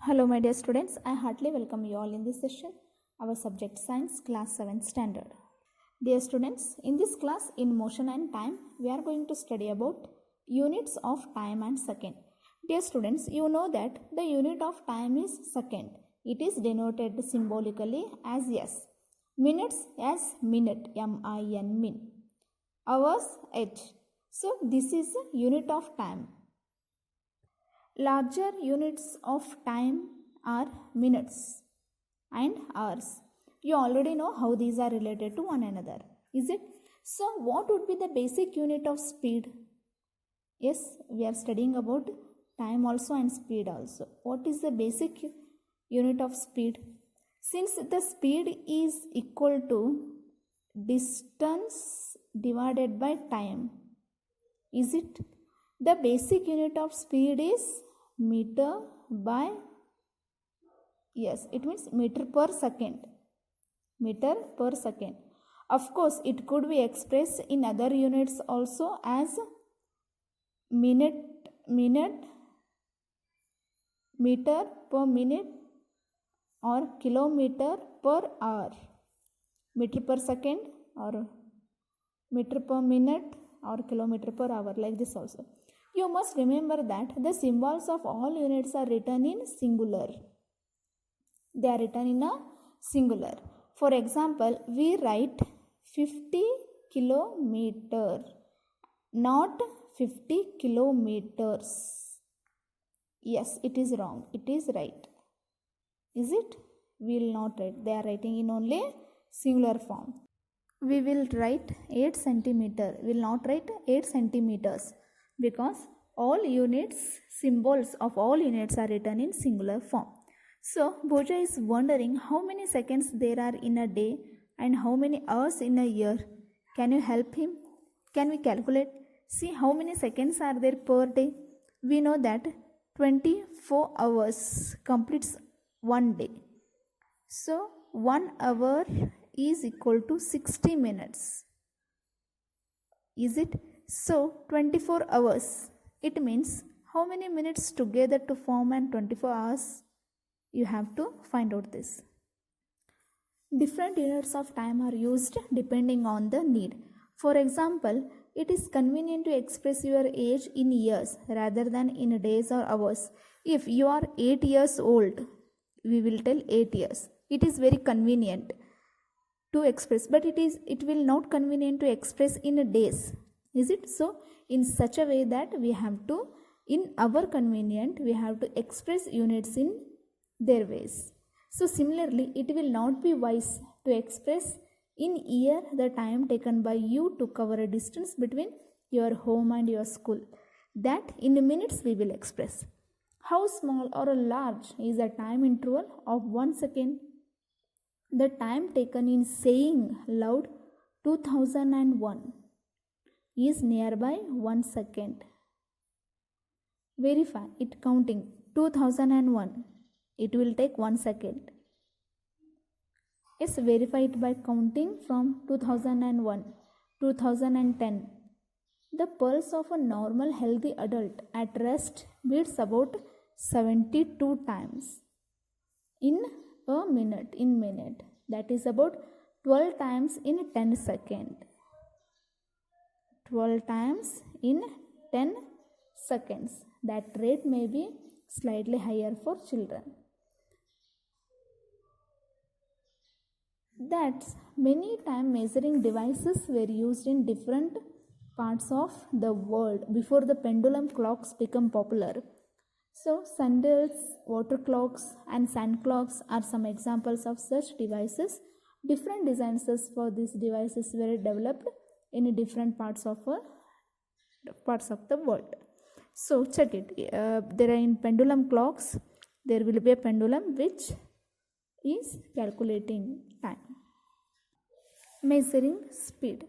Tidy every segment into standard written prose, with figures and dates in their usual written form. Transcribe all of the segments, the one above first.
Hello my dear students, I heartily welcome you all in this session, our subject science class 7th standard. Dear students, in this class in motion and time, we are going to study about units of time and second. Dear students, you know that the unit of time is second. It is denoted symbolically as S. Minutes as minute, M-I-N, min. Hours, H. So this is a unit of time. Larger units of time are minutes and hours. You already know how these are related to one another, is it? So what would be the basic unit of speed? Yes, we are studying about time also and speed also. What is the basic unit of speed? Since the speed is equal to distance divided by time, is it? The basic unit of speed is meter by, yes, it means meter per second. Meter per second. Of course, it could be expressed in other units also as minute, meter per minute, or kilometer per hour. Meter per second or meter per minute or kilometer per hour, like this also. You must remember that the symbols of all units are written in singular. They are written in a singular. For example, we write 50 kilometer, not 50 kilometers. Yes, it is wrong. It is right. Is it? We will not write. They are writing in only singular form. We will write 8 centimeter. We will not write 8 centimeters. Because all units, symbols of all units are written in singular form. So, Bhoja is wondering how many seconds there are in a day and how many hours in a year. Can you help him? Can we calculate? See how many seconds are there per day. We know that 24 hours completes one day. So, 1 hour is equal to 60 minutes. Is it? So, 24 hours. It means how many minutes together to form an 24 hours? You have to find out this. Different units of time are used depending on the need. For example, it is convenient to express your age in years rather than in days or hours. If you are 8 years old, we will tell 8 years. It is very convenient to express, but it will not convenient to express in days. Is it? So in such a way that we have to, in our convenient, we have to express units in their ways. So similarly, it will not be wise to express in year the time taken by you to cover a distance between your home and your school. That in minutes we will express. How small or large is the time interval of 1 second? The time taken in saying loud 2001 is nearby 1 second. Verify it counting 2001. It will take 1 second. Yes, verify it by counting from 2001, 2010. The pulse of a normal healthy adult at rest beats about 72 times in a minute, that is about 12 times in 10 seconds. 12 times in 10 seconds. That rate may be slightly higher for children. That many time measuring devices were used in different parts of the world before the pendulum clocks become popular. So, sundials, water clocks and sand clocks are some examples of such devices. Different designs for these devices were developed in different parts of the world. So, check it. There are in pendulum clocks, there will be a pendulum which is calculating time. Measuring speed.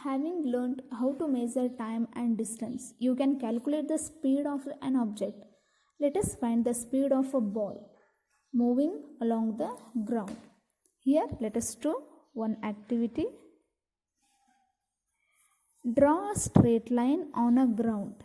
Having learned how to measure time and distance, you can calculate the speed of an object. Let us find the speed of a ball moving along the ground. Here, let us do one activity. Draw a straight line on a ground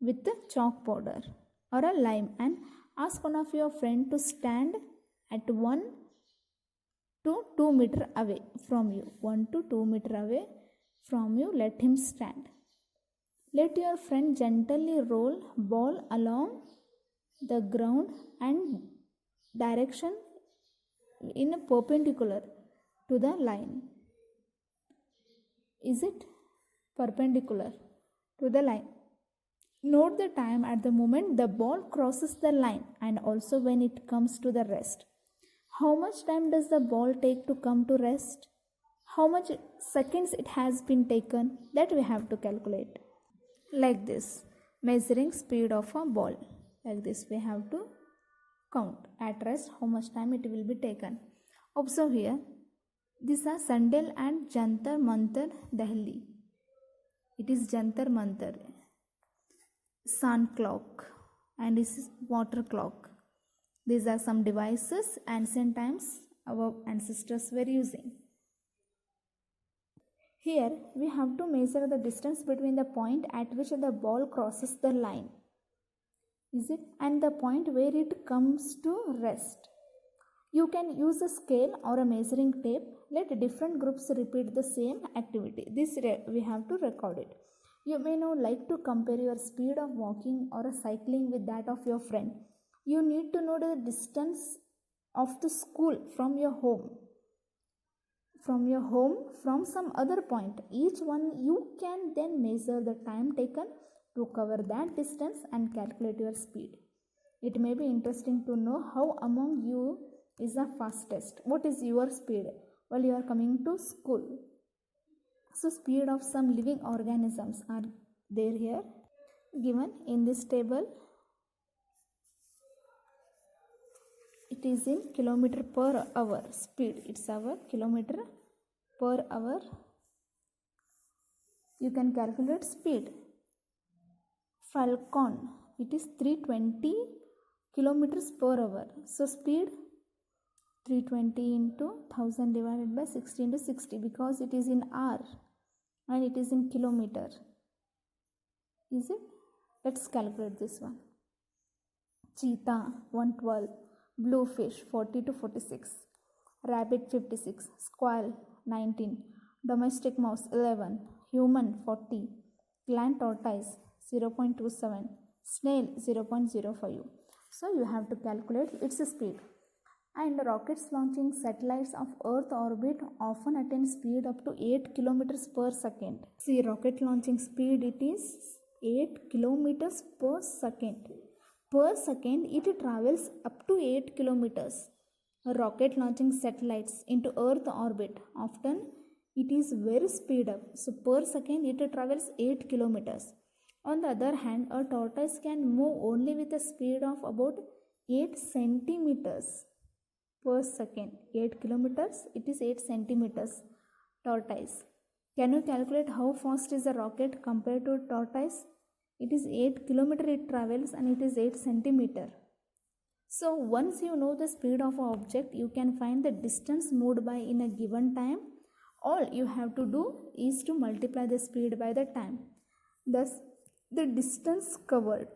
with the chalk powder. or a lime and ask one of your friend to stand at 1 to 2 meter away from you. 1 to 2 meter away from you, let him stand. Let your friend gently roll ball along the ground and direction in a perpendicular to the line. Is it perpendicular to the line? Note the time at the moment the ball crosses the line and also when it comes to the rest. How much time does the ball take to come to rest? How much seconds it has been taken? That we have to calculate. Like this, measuring speed of a ball. Like this, we have to count at rest how much time it will be taken. Observe here. These are Sundial and Jantar Mantar, Delhi. It is Jantar Mantar. Sun clock and this is water clock. These are some devices ancient times our ancestors were using. Here we have to measure the distance between the point at which the ball crosses the line. Is it? And the point where it comes to rest. You can use a scale or a measuring tape. Let different groups repeat the same activity. This we have to record it. You may now like to compare your speed of walking or cycling with that of your friend. You need to know the distance of the school from your home. From some other point. Each one you can then measure the time taken to cover that distance and calculate your speed. It may be interesting to know how among you is the fastest. What is your speed while you are coming to school? So speed of some living organisms are there here given in this table. It is in kilometer per hour speed. It's our kilometer per hour. You can calculate speed. Falcon, it is 320 kilometers per hour. So speed 320 into 1000 divided by 60 into 60 because it is in hour and it is in kilometer. Is it? Let's calculate this one. Cheetah 112, bluefish 40 to 46, rabbit 56, squirrel 19, domestic mouse 11, human 40, land tortoise 0.27, snail 0.05. So you have to calculate its speed. And rockets launching satellites of Earth orbit often attain speed up to 8 kilometers per second. See, rocket launching speed, it is 8 kilometers per second. Per second, it travels up to 8 kilometers. A rocket launching satellites into Earth orbit, often it is very speed up. So per second, it travels 8 kilometers. On the other hand, a tortoise can move only with a speed of about 8 centimeters per second. 8 kilometers, it is 8 centimeters tortoise. Can you calculate how fast is a rocket compared to a tortoise? It is 8 kilometer it travels and it is 8 centimeter. So once you know the speed of an object, you can find the distance moved by in a given time. All you have to do is to multiply the speed by the time. Thus, the distance covered.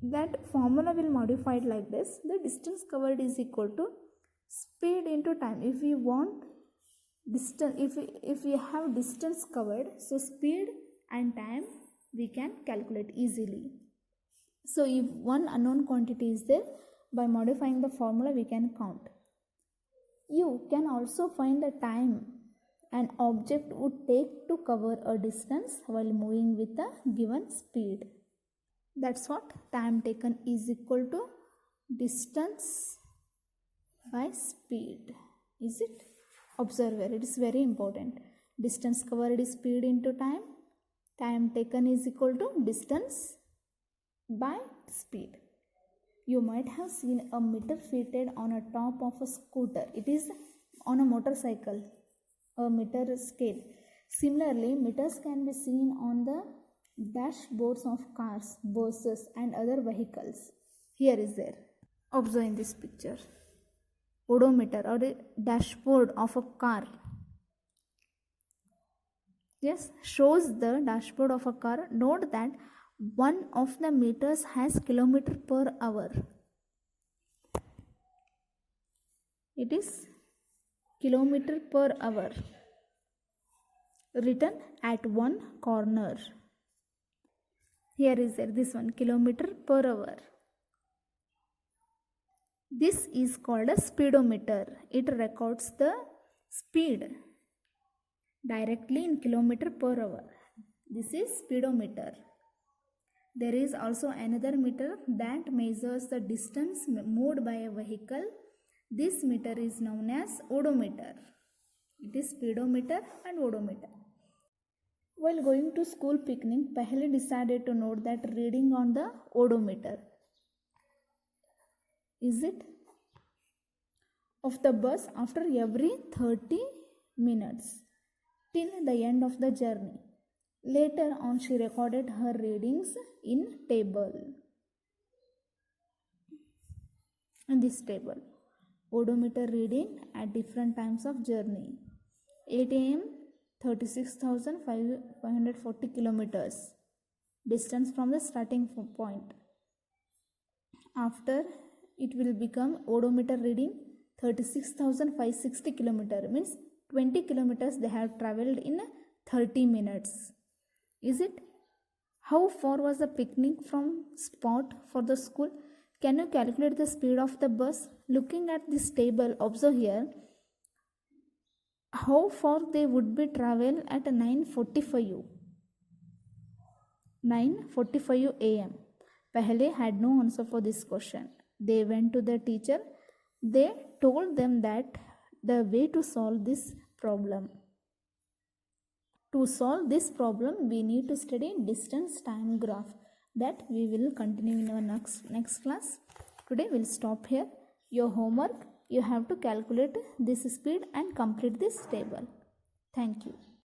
That formula will modify it like this. The distance covered is equal to speed into time. If we want distance, if we have distance covered, so speed and time we can calculate easily. So if one unknown quantity is there, by modifying the formula we can count. You can also find the time an object would take to cover a distance while moving with a given speed. That's what time taken is equal to distance by speed. Is it? Observe here, it is very important. Distance covered is speed into time. Time taken is equal to distance by speed. You might have seen a meter fitted on a top of a scooter. It is on a motorcycle, a meter scale. Similarly, meters can be seen on the dashboards of cars, buses and other vehicles. Here is there. Observe in this picture. Odometer or a dashboard of a car. Yes, shows the dashboard of a car. Note that one of the meters has kilometer per hour. It is kilometer per hour written at one corner. Here is there, this one, kilometer per hour. This is called a speedometer. It records the speed directly in kilometer per hour. This is speedometer. There is also another meter that measures the distance moved by a vehicle. This meter is known as odometer. It is speedometer and odometer. While going to school picnic, Paheli decided to note that reading on the odometer. Is it? Of the bus after every 30 minutes till the end of the journey. Later on, she recorded her readings in table. In this table, odometer reading at different times of journey. 8 a.m. 36,540 kilometers distance from the starting point. After it will become odometer reading 36,560 kilometers, means 20 kilometers they have traveled in 30 minutes. Is it? How far was the picnic from spot for the school? Can you calculate the speed of the bus? Looking at this table, observe here how far they would be travel at 9:45 a.m. Pehle had no answer for this question. They went to the teacher. They told them that the way to solve this problem. To solve this problem, we need to study distance time graph. That we will continue in our next class. Today we'll stop here. Your homework, you have to calculate this speed and complete this table. Thank you.